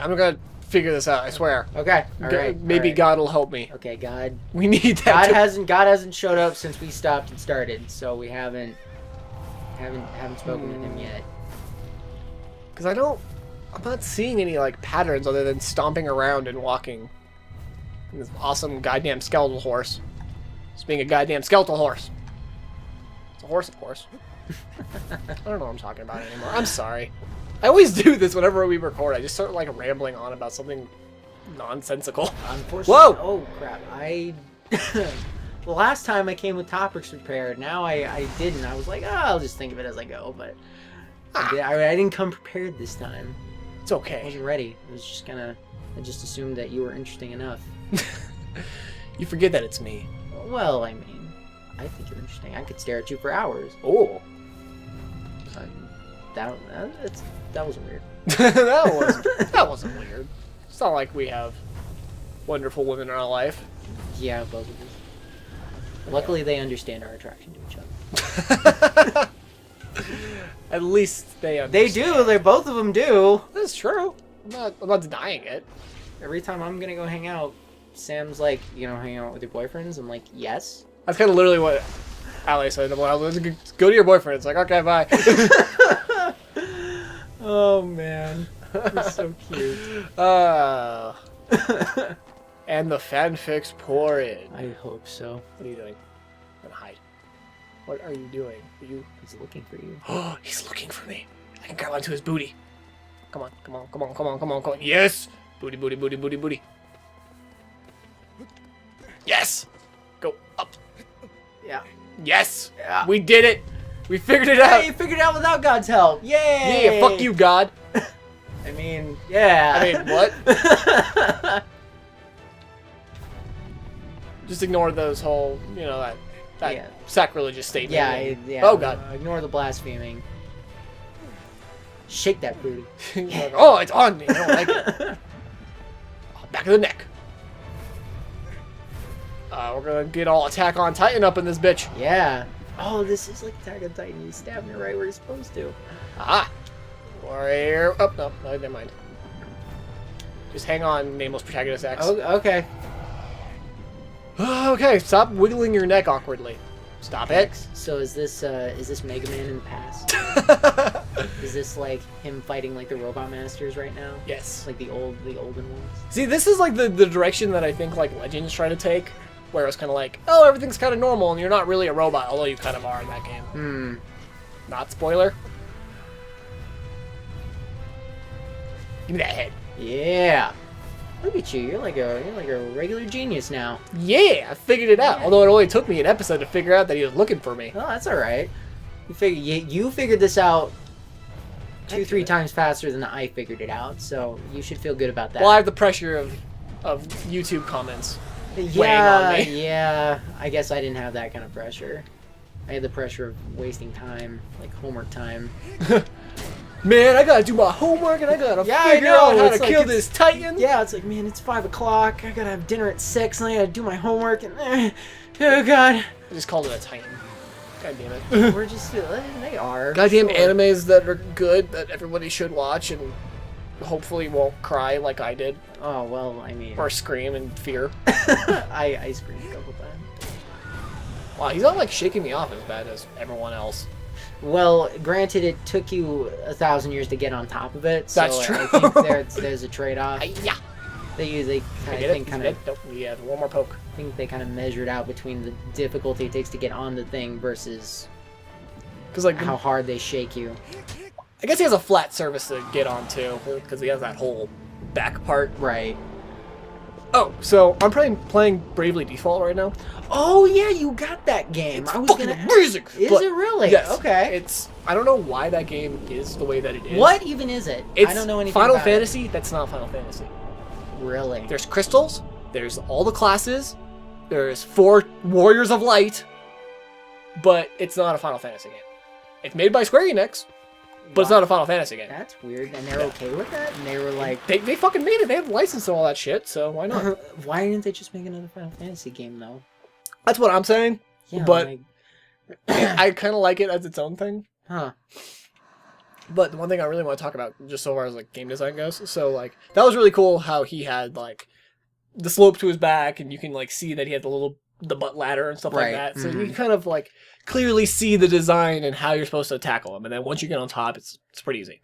I'm gonna figure this out. I swear. Okay. All right. Maybe God will help me. Okay, God. We need that. God hasn't showed up since we stopped and started, so we haven't spoken with him yet. Because I'm not seeing any like patterns other than stomping around and walking. And this awesome goddamn skeletal horse. Just being a goddamn skeletal horse. It's a horse, of course. I don't know what I'm talking about anymore. I'm sorry. I always do this whenever we record. I just start like rambling on about something nonsensical. Unfortunately, whoa! Oh crap! The last time I came with topics prepared. Now I didn't. I was like, I'll just think of it as I go. But I didn't come prepared this time. It's okay. I wasn't ready. I was just I just assumed that you were interesting enough. You forget that it's me. Well, I mean, I think you're interesting. I could stare at you for hours. Oh. That wasn't weird. that wasn't weird. It's not like we have wonderful women in our life. Yeah, both of us. Luckily, they understand our attraction to each other. At least they understand. They do. They both of them do. That's true. I'm not denying it. Every time I'm gonna go hang out, Sam's like, hang out with your boyfriends? I'm like, yes. That's kind of literally what Ali said. I'm like, go to your boyfriend. It's like, okay, bye. Oh man, that's so cute. And the fanfics pour in. I hope so. What are you doing? I'm gonna hide. What are you doing? He's looking for you. Oh, he's looking for me. I can grab onto his booty. Come on, come on, come on, come on, come on, come on. Yes! Booty, booty, booty, booty, booty. Yes! Go up. Yeah. Yes! Yeah. We did it! We figured it out! Hey, you figured it out without God's help! Yay! Yeah, fuck you, God! I mean, yeah. I mean, what? Just ignore those whole, that sacrilegious statement. Yeah. Oh, God. Ignore the blaspheming. Shake that booty. Like, oh, it's on me. I don't like it. Back of the neck. We're gonna get all Attack on Titan up in this bitch. Yeah. Oh, this is like Attack on Titan. You stab me right where you're supposed to. Ah. Warrior. Oh, no, never mind. Just hang on, Nameless Protagonist X. Oh, okay. Okay, stop wiggling your neck awkwardly. Stop it. So is this Mega Man in the past? Is this like him fighting like the Robot Masters right now? Yes. Like the olden ones? See, this is like the direction that I think like Legends try to take, where it's kind of like, oh, everything's kind of normal and you're not really a robot, although you kind of are in that game. Hmm. Not spoiler. Give me that head. Yeah. Look at you. You're like a regular genius now. Yeah, I figured it out. Although it only took me an episode to figure out that he was looking for me. Oh, that's all right. You figured this out 2-3 times faster than I figured it out, so you should feel good about that. Well, I have the pressure of YouTube comments weighing on me. Yeah. I guess I didn't have that kind of pressure. I had the pressure of wasting time, like homework time. Man, I gotta do my homework and I gotta figure out how to kill this Titan. Yeah, it's like, man, it's 5 o'clock. I gotta have dinner at 6, and I gotta do my homework. And oh god, I just called it a Titan. God damn it. we're just they are Goddamn animes that are good that everybody should watch and hopefully won't cry like I did. Oh well, I mean, or scream in fear. I screamed a couple times. Wow, he's not like shaking me off as bad as everyone else. Well, granted, it took you 1,000 years to get on top of it. So That's true. I think there's a trade-off. Yeah. They kind of Nope, yeah, one more poke. I think they kind of measured out between the difficulty it takes to get on the thing versus like how hard they shake you. I guess he has a flat surface to get on too, because he has that whole back part. Right. Oh, so I'm playing Bravely Default right now. Oh yeah, you got that game. It's I was fucking gonna amazing. Is it really? Yes. Okay. I don't know why that game is the way that it is. What even is it? I don't know anything Final about Fantasy. That's not Final Fantasy. It. Really? There's crystals. There's all the classes. There's 4 Warriors of Light. But it's not a Final Fantasy game. It's made by Square Enix, but it's not a Final Fantasy game. That's weird. And they're okay with that? And they were like... They fucking made it. They have licensed all that shit, so why not? Why didn't they just make another Final Fantasy game, though? That's what I'm saying. Yeah, but like... I kind of like it as its own thing. Huh. But the one thing I really want to talk about, just so far as like game design goes, so like that was really cool how he had like the slope to his back, and you can like see that he had the butt ladder and stuff like that. So you can kind of like clearly see the design and how you're supposed to tackle him. And then once you get on top, it's pretty easy.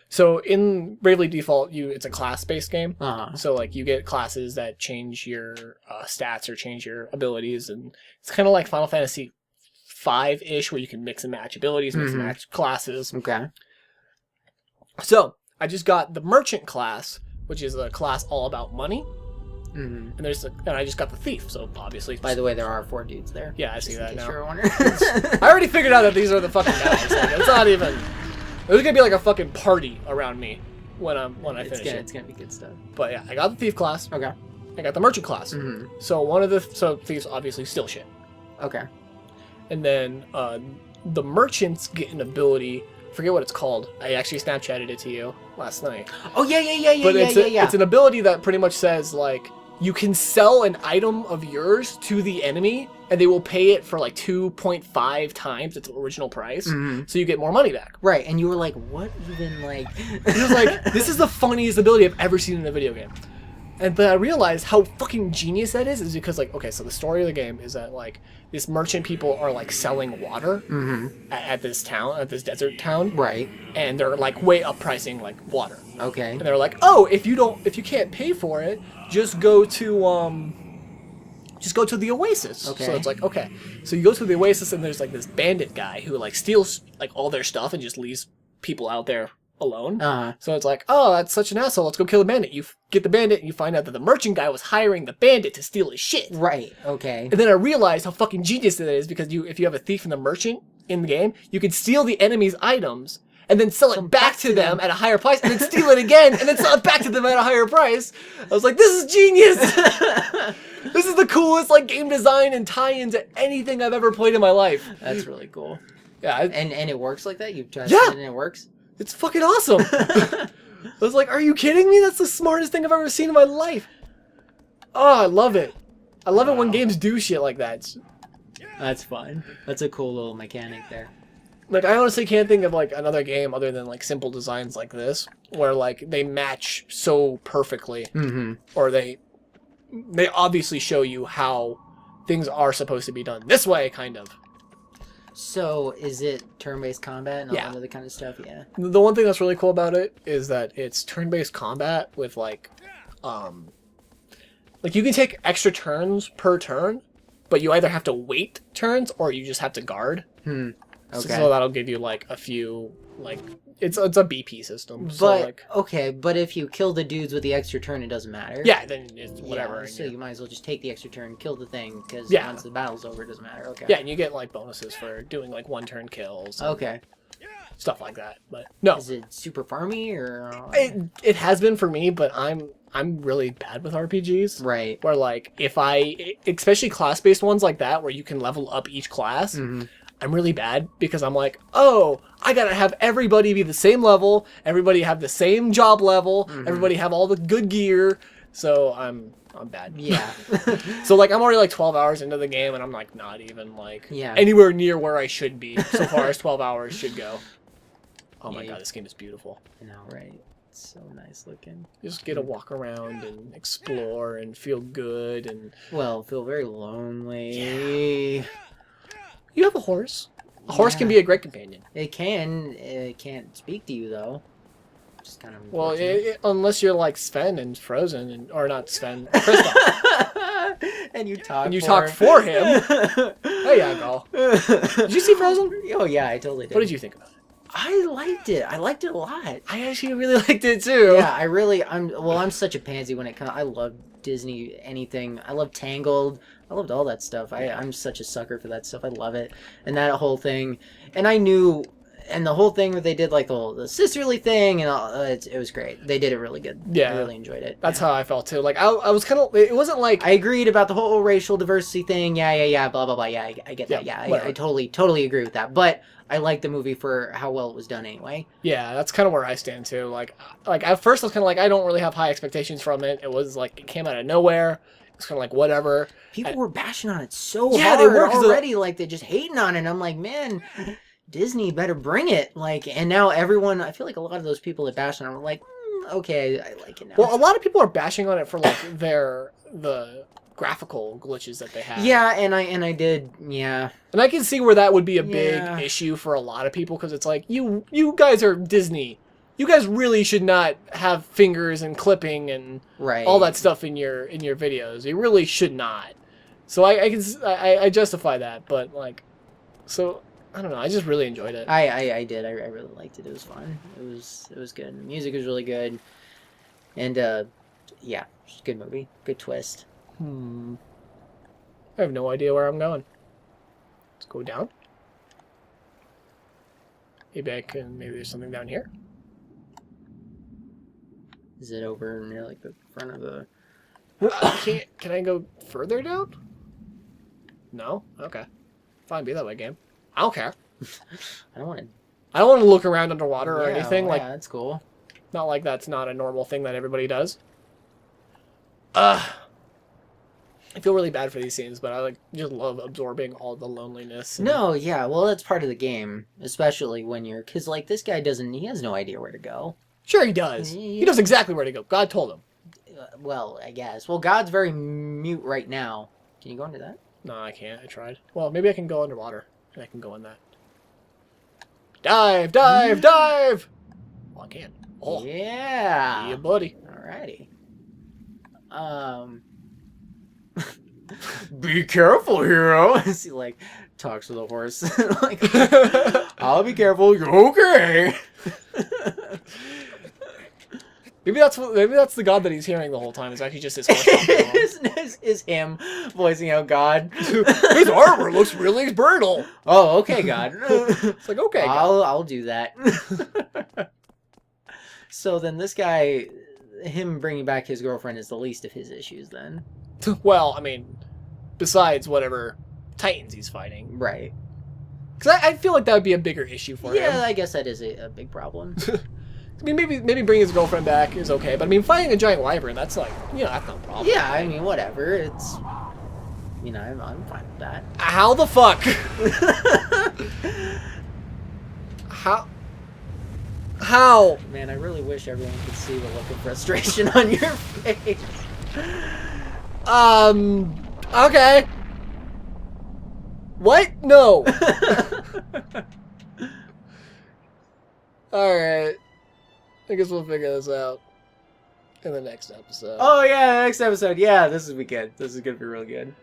So in Bravely Default, it's a class-based game. So like you get classes that change your stats or change your abilities, and it's kind of like Final Fantasy 5-ish, where you can mix and match abilities, mix and match classes. Okay. So I just got the Merchant class, which is a class all about money. And and I just got the Thief, so obviously. By the way, there are 4 dudes there. Yeah, I see that now. Sure. I already figured out that these are the fucking guys. Like, it's not even. There's gonna be like a fucking party around me when I finish it. It's gonna be good stuff. But yeah, I got the Thief class. Okay. I got the Merchant class. So Thieves obviously steal shit. Okay. And then the merchants get an ability. Forget what it's called. I actually Snapchatted it to you last night. Oh yeah. But it's an ability that pretty much says like you can sell an item of yours to the enemy, and they will pay it for like 2.5 times its original price, so you get more money back. Right, and you were like, what even like? It was like, this is the funniest ability I've ever seen in a video game. But I realized how fucking genius that is because, like, okay, so the story of the game is that, like, these merchant people are, like, selling water at this town, at this desert town. Right. And they're, like, way up pricing, like, water. Okay. And they're like, oh, if you can't pay for it, just go to the Oasis. Okay. So it's like, okay. So you go to the Oasis and there's, like, this bandit guy who, like, steals, like, all their stuff and just leaves people out there alone. So it's like, oh, that's such an asshole. Let's go kill the bandit. You get the bandit and you find out that the merchant guy was hiring the bandit to steal his shit. Right. Okay. And then I realized how fucking genius that is because if you have a thief and a merchant in the game, you can steal the enemy's items and then sell it back to them at a higher price and then steal it again and then sell it back to them at a higher price. I was like, this is genius. This is the coolest like game design and tie-in to anything I've ever played in my life. That's really cool. Yeah. And it works like that? You've tried it and it works? It's fucking awesome. I was like, are you kidding me? That's the smartest thing I've ever seen in my life. Oh, I love it. I love it when games do shit like that. That's fun. That's a cool little mechanic there. Like, I honestly can't think of, like, another game other than, like, simple designs like this, where, like, they match so perfectly. Or they obviously show you how things are supposed to be done this way, kind of. So, is it turn-based combat and all that other kind of stuff? Yeah. The one thing that's really cool about it is that it's turn-based combat with, like, you can take extra turns per turn, but you either have to wait turns or you just have to guard. Okay. So that'll give you, like, a few, like, it's a BP system. But, so, like, okay, but if you kill the dudes with the extra turn, it doesn't matter. Yeah, then it's whatever. Yeah, so you might as well just take the extra turn, kill the thing, because once the battle's over, it doesn't matter. Okay. Yeah, and you get, like, bonuses for doing, like, one-turn kills. Okay. Stuff like that. But, no. Is it super farmy, or...? It has been for me, but I'm really bad with RPGs. Right. Where, like, especially class-based ones like that, where you can level up each class... I'm really bad because I'm like, oh, I gotta have everybody be the same level, everybody have the same job level, everybody have all the good gear. So I'm bad. Yeah. So like I'm already like 12 hours into the game and I'm like not even like anywhere near where I should be so far as 12 hours should go. Oh my god, this game is beautiful. I know, right? It's so nice looking. You just get to walk around and explore and feel good and feel very lonely. Yeah. You have a horse. A horse can be a great companion. It can. It can't speak to you, though. Just kind of... Well, unless you're like Sven and Frozen, or not Sven, Kristoff. And you talk for him. There you go. Did you see Frozen? Oh, yeah, I totally did. What did you think about it? I liked it. I liked it a lot. I actually really liked it, too. Yeah, I'm such a pansy when it comes... I love Disney, anything. I love Tangled. I loved all that stuff. I'm such a sucker for that stuff. I love it. And that whole thing. And I knew... And the whole thing where they did like the sisterly thing and all, it was great. They did it really good. Yeah. I really enjoyed it. That's how I felt too. Like I was kind of, it wasn't like... I agreed about the whole racial diversity thing. Yeah, blah, blah, blah. Yeah, I get that. Yeah, I totally agree with that. But I liked the movie for how well it was done anyway. Yeah, that's kind of where I stand too. Like at first I was kind of like, I don't really have high expectations from it. It was like, it came out of nowhere. It's kind of like, whatever. People were bashing on it so hard. They were already. Like, they're just hating on it. And I'm like, man... Disney better bring it. Like, and now everyone, I feel like a lot of those people that bash on it are like, okay, I like it now. Well, a lot of people are bashing on it for like the graphical glitches that they have. Yeah, and I did, yeah. And I can see where that would be a Yeah. big issue for a lot of people because it's like you guys are Disney. You guys really should not have fingers and clipping and Right. all that stuff in your videos. You really should not. So I justify that, but like, so I don't know. I just really enjoyed it. I did. I really liked it. It was fun. It was good. The music was really good, and yeah, it's a good movie. Good twist. I have no idea where I'm going. Let's go down. Maybe there's something down here. Is it over near like the front of the? Can I go further down? No? Okay. Fine, be that way, game. I don't care. I don't want to. I don't want to look around underwater or anything. Yeah, Like, that's cool. not like that's not a normal thing that everybody does. I feel really bad for these scenes, but I like just love absorbing all the loneliness. And... No, yeah, well, that's part of the game, especially when you're, because like this guy he has no idea where to go. Sure, he does. He knows exactly where to go. God told him. Well, I guess. Well, God's very mute right now. Can you go into that? No, I can't. I tried. Well, maybe I can go underwater and I can go in that. Dive, dive, dive! Oh, I can. Oh, yeah. yeah, buddy. Alrighty. Be careful, hero. As he like talks to the horse. Like, I'll be careful. You're okay. Maybe that's the God that he's hearing the whole time. It's actually just his horse. is him voicing out God. His armor looks really brittle. Oh, okay, God. It's like, okay, God. I'll do that. So then this guy, him bringing back his girlfriend is the least of his issues then. Well, I mean, besides whatever Titans he's fighting. Right. Because I feel like that would be a bigger issue for him. Yeah, I guess that is a big problem. I mean, maybe bringing his girlfriend back is okay, but I mean, fighting a giant wyvern, that's like, that's no problem. Yeah, I mean, whatever. It's, I'm fine with that. How the fuck? How? Man, I really wish everyone could see the look of frustration on your face. Okay. What? No. Alright. I guess we'll figure this out in the next episode. Oh, yeah, next episode. Yeah, this will be good. This is going to be real good.